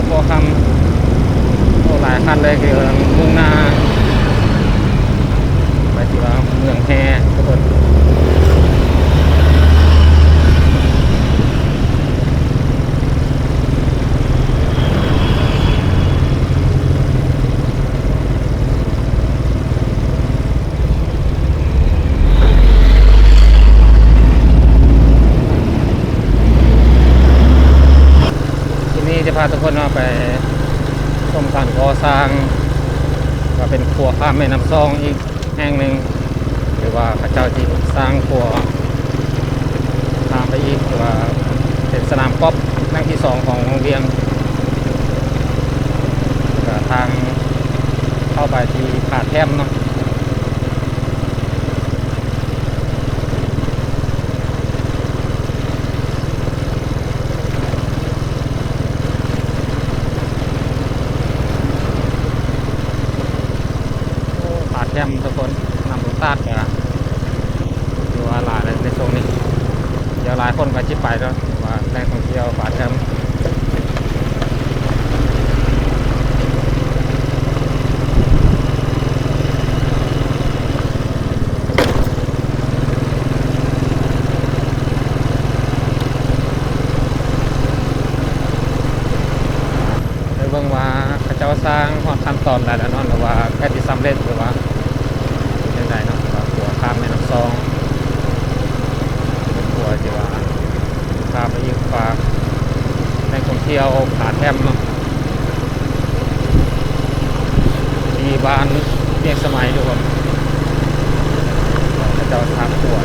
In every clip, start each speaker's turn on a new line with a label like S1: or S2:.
S1: ถพอคำโอ้หลายคันเลยคือมุ่งหน้าไปที่ว่าเมืองแฮทุกคนที่นี่จะพาทุกคนไปชมการก่อสร้างว่าเป็นครัวข้ามแม่น้ำซองอีกแห่งหนึ่งหรือว่าพระเจ้าที่สร้างครัวข้ามไปอีกหรือว่าเป็นสนามกอล์ฟแห่งที่สองของโรงเรียนทางเข้าไปที่ผาแท่มเนาะผาแท่มทุกคนนำรถตัดกันดูว่าหลายในช่วงนี้เดี๋ยวหลายคนก็จิบไปแล้วว่าแหล่งท่องเที่ยวผาแท่มเบิ่งว่าเขาเจ้าสร้างขั้นตอนใดแล้วเนาะหรือว่าใกล้ที่สำเร็จหรือว่าเป็นไงเนาะว่าหัวข้ามแม่น้ำซองเป็นหัวที่ว่าข้ามไปอีกฝากในท่องเที่ยวผาแท่มเนาะที่บ้านเรียกสมัยทุกคนเขาเจ้าทางหัว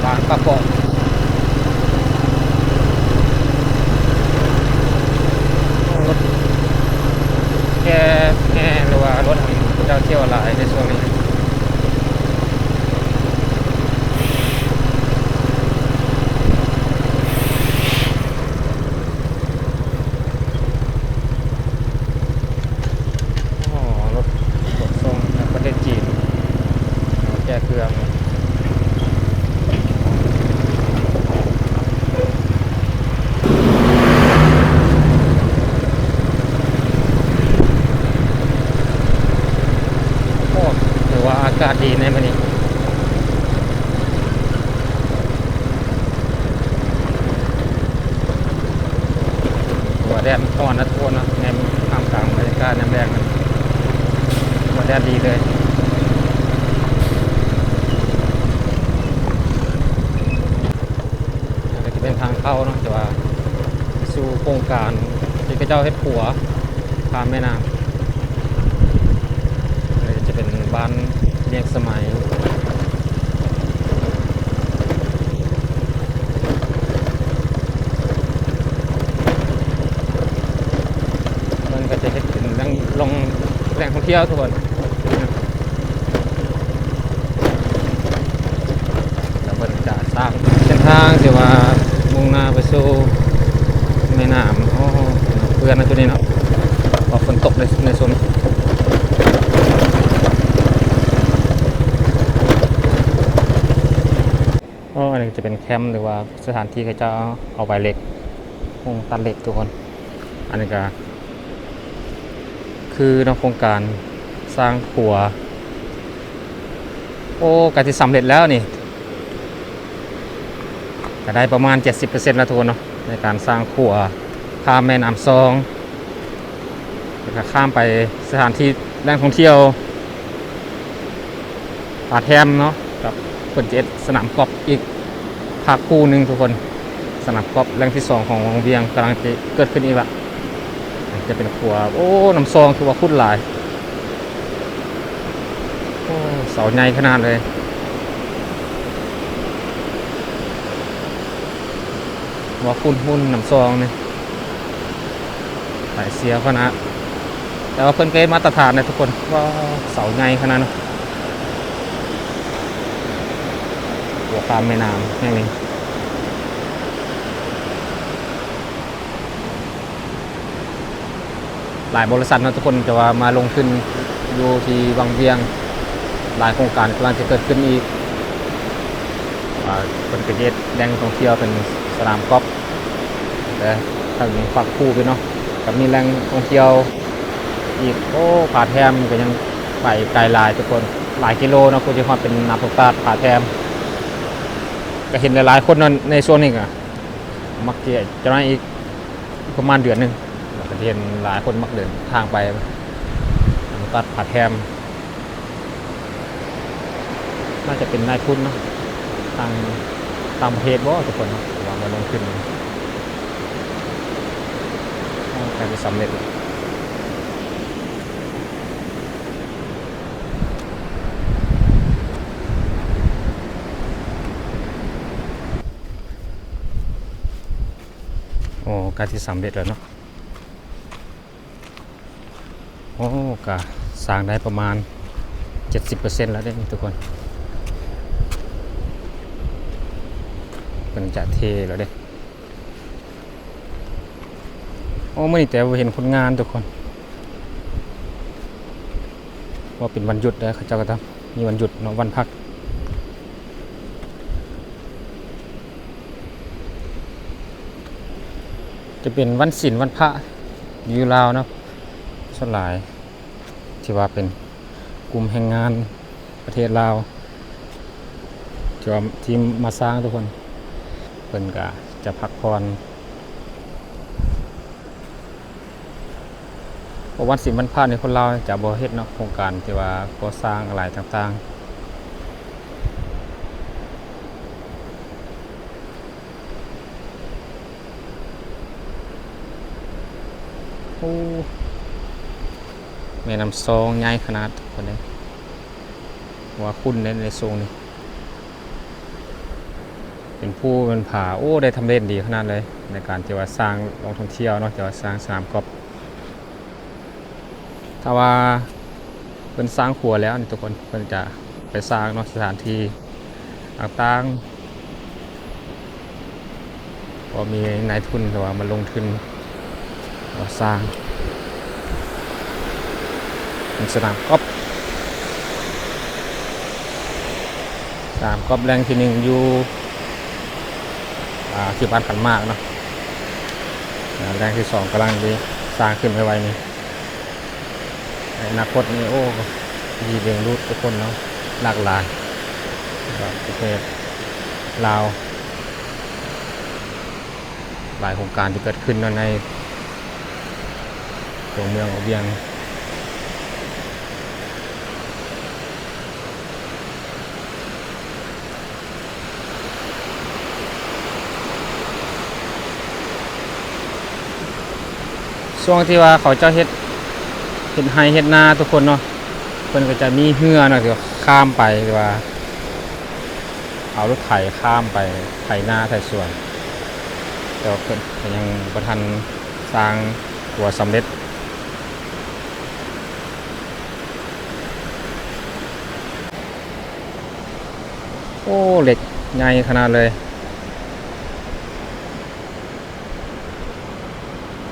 S1: บ้านปะเกาะแค่หรือว่ารถเจ้าเที่ยวหลายในช่วงนี้รถส่งจากประเทศจีนแก้เครื่องถือว่าอากาศดีในวันนี้หัวแดดอ่อนนะทุกคนนะในท่ามกลางบรรยากาศน้ำแดงหัวแดดดีเลยจะเป็นทางเข้าเนาะแต่ว่าสู่โครงการที่เจ้าเฮ็ดขัวข้ามแม่น้ำจะเป็นบ้านเรียกสมัยมันก็จะเห็นเป็นลงแหล่งท่องเที่ยวทุกคนแล้วมันจะสร้างเส้นทางที่ว่ามุ่งหน้าไปสู่แม่น้ำโอ้เพื่อนนะตัวนี้เนาะพอฝนตกในโซนอันนี้จะเป็นแคมป์หรือว่าสถานที่เขาจะเอาใบเหล็กวงตัดเหล็กทุกคนอันนี้ก็คือในโครงการสร้างครัวโอ้กะที่สำเร็จแล้วนี่ก็ได้ประมาณ 70% แล้วทุกคนเนาะในการสร้างครัวข้ามแม่น้ำซองแล้วก็ข้ามไปสถานที่แหล่งท่องเที่ยวผาแท่มเนาะกับเปิดเจ็ดสนามกอล์ฟอีกภาคคู่หนึ่งทุกคนสนามกอล์ฟแหล่งที่2ของโรงเรียนกำลังจะเกิดขึ้นอีกละจะเป็นครัวโอ้น้ำซองคือว่าคุ้นหลายโอ้เสาใหญ่ขนาดเลยว่าคุ้นหุ้นน้ำซองนี่สายเสียขนาดแต่ว่าเพิ่นเกณฑ์มาตรฐานเลยทุกคนว่าเสาใหญ่ขนาดนั้นหัวข้ามแม่น้ำแห่งนี้หลายบริษัทนะทุกคนจะว่ามาลงทุนอยู่ที่วังเวียงหลายโครงการกำลังจะเกิดขึ้นอีกเป็นกระเย็ดแดงท่องเที่ยวเป็นสนามกอล์ฟ แต่ทางฝักคู่ไปเนาะกับมีแหล่งท่องเที่ยวอีกโอ้ผาแทมก็ยังไปไกลหลายทุกคนหลายกิโลเนาะกูจะฮอดเป็นน้ำตกตาดผาแทมก็เห็นหลายๆคนในโซนนี้อ่ะมักจะได้อีกประมาณเดือนหนึงก็จะเห็นหลายคนมักเดินทางไปน้ำตกตาดผาแทมน่าจะเป็นนายทุนเนาะทางต่างประเทศบ่ทุกคนว่ามาลงทุนการจะสำเร็จโอ้การที่สำเร็จแล้วเนาะโอ้ก็สร้างได้ประมาณ 70% แล้วได้ทุกคนเป็นจะเทแล้วเด้โอ้ไม่แต่เห็นคนงานทุกคนว่าเป็นวันหยุดนะเขาเจ้าก็ทำมีวันหยุดเนาะวันพักจะเป็นวันศีลวันพระอยู่ลาวเนาะส่วนหลายที่ว่าเป็นกลุ่มแรงงานประเทศลาวที่มาสร้างทุกคนเพิ่นก็จะพักผ่อนวันศีลวันพระในคนลาวจะบ่เฮ็ดเนาะโครงการที่ว่าก่อสร้างอะไรต่างๆโอ้แม่น้ำซองใหญ่ขนาดคนนี้ว่าคุณในโซนนี้เป็นผู้เป็นผาโอ้ได้ทำเล่นดีขนาดเลยในการที่ว่าสร้างโรงท่องเที่ยวเนาะที่ว่าสร้างสนามกอล์ฟถ้าว่าเป็นสร้างครัวแล้วนี่ทุกคนเพิ่นจะไปสร้างเนาะสถานที่ต่างๆก็มีนายทุนแต่ว่ามาลงทุนสร้างเป็นสนามกอล์ฟสนามกอล์ฟแรงที่หนึ่งอยู่ที่บ้านขันมากเนาะแรงที่สองกำลังดีสร้างขึ้นไวๆนี่ในอนาคตนี่โอ้ดีเรียงรูดทุกคนเนาะหลากหลายประเทศลาวหลายโครงการที่เกิดขึ้นในตัวเมืองเวียงช่วงที่ว่าเขาเจ้าเฮ็ดไฮเฮ็ดนาทุกคนเนาะเพิ่นก็จะมีเหือเนาะที่ข้ามไปหรือว่าเอารถไถข้ามไปไถนาไถสวนแต่ว่าเพิ่นยังบ่ทันสร้างตัวสำเร็จโอ้เหล็กใหญ่ขนาดเลย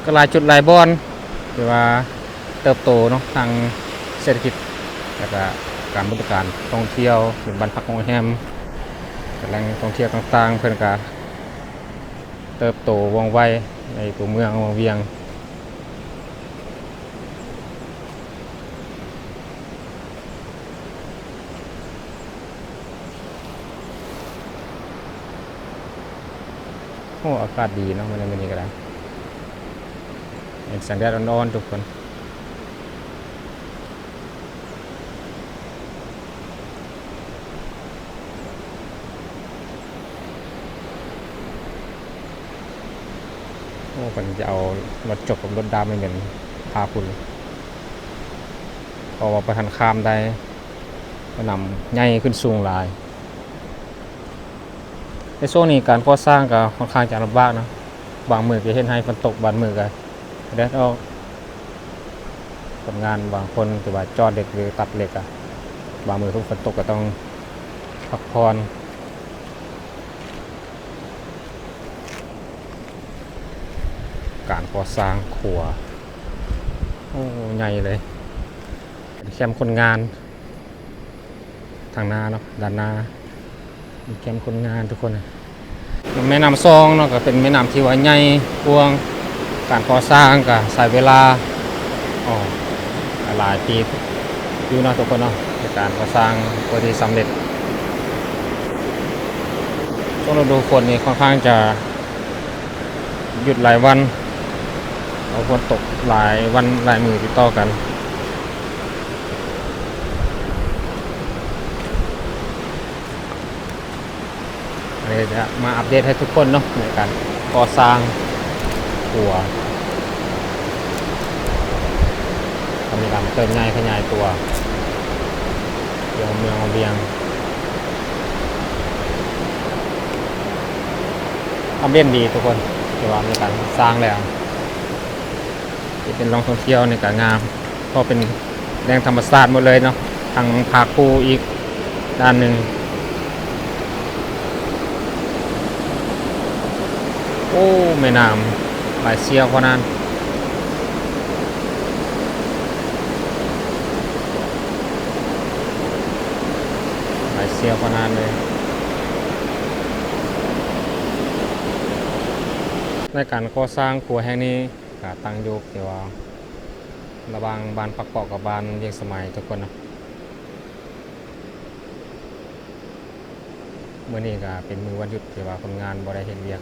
S1: ก็หลายจุดหลายบ่อนหรือว่าเติบโตเนาะทางเศรษฐกิจแล้วก็การบริการท่องเที่ยวหรือบ้านพักโรงแรมแหล่งท่องเที่ยวต่างๆเพื่อนก็เติบโตว่องไวในตัวเมืองเวียงโอ้อากาศดีเนาะวันนี้ก็ได้เห็นแสงแดดร้อนๆทุกคนโอ้ผมจะเอารถจบกับรถดำไม่เหมือนพาคุณพอว่าประทันข้ามได้ก็นำใหญ่ขึ้นสูงหลายในโซนนี้การก่อสร้างก็ค่อนข้างจะลำบากนะบางมือก็เห็นให้ฝนตกบางมือก็แดดออกคนงานบางคนถือว่าจอดเหล็กหรือตัดเหล็กอะบางมือทุกฝนตกก็ต้องพักผ่อนการก่อสร้างครัวโอ้ใหญ่เลยแคมป์คนงานทางหน้าเนาะด้านหน้ามีแคมป์คนงานทุกคน แม่น้ำซองเนาะก็เป็นแม่น้ำที่ว่าใหญ่กว้างการก่อสร้างก็ใช้เวลาอ๋อหลายปีอยู่เนาะทุกคนเนาะในการก่อสร้างเพื่อที่สำเร็จช่วงฤดูฝนนี่ค่อนข้างจะหยุดหลายวันเอาฝนตกหลายวันหลายมือติดต่อกันเลยจะมาอัปเดตให้ทุกคนเนาะในการก่อสร้างขัวมีการเติมง่ายขยายตัวเกี่ยวกับเมืองเอาเบียงอัปเดตดีทุกคนที่ว่ามีการสร้างแล้วที่เป็นแหล่องท่องเที่ยวในการงามก็เป็นแหล่งธรรมชาติหมดเลยเนาะทางภาคภูอีกด้านหนึ่งโอ้แม่น้ำหลายเชี่ยวขนาดนั้นหลายเชี่ยวขนาดเลยในการก่อสร้างขัวแห่งนี้ก็ตั้งอยู่ที่ว่าระหว่างบ้านปักเกาะกับบ้านเวียงสมัยทุกคนนะเมื่อนี้ก็เป็นมือวันหยุดที่ว่าคนงานบ่ได้เฮ็ดเวียก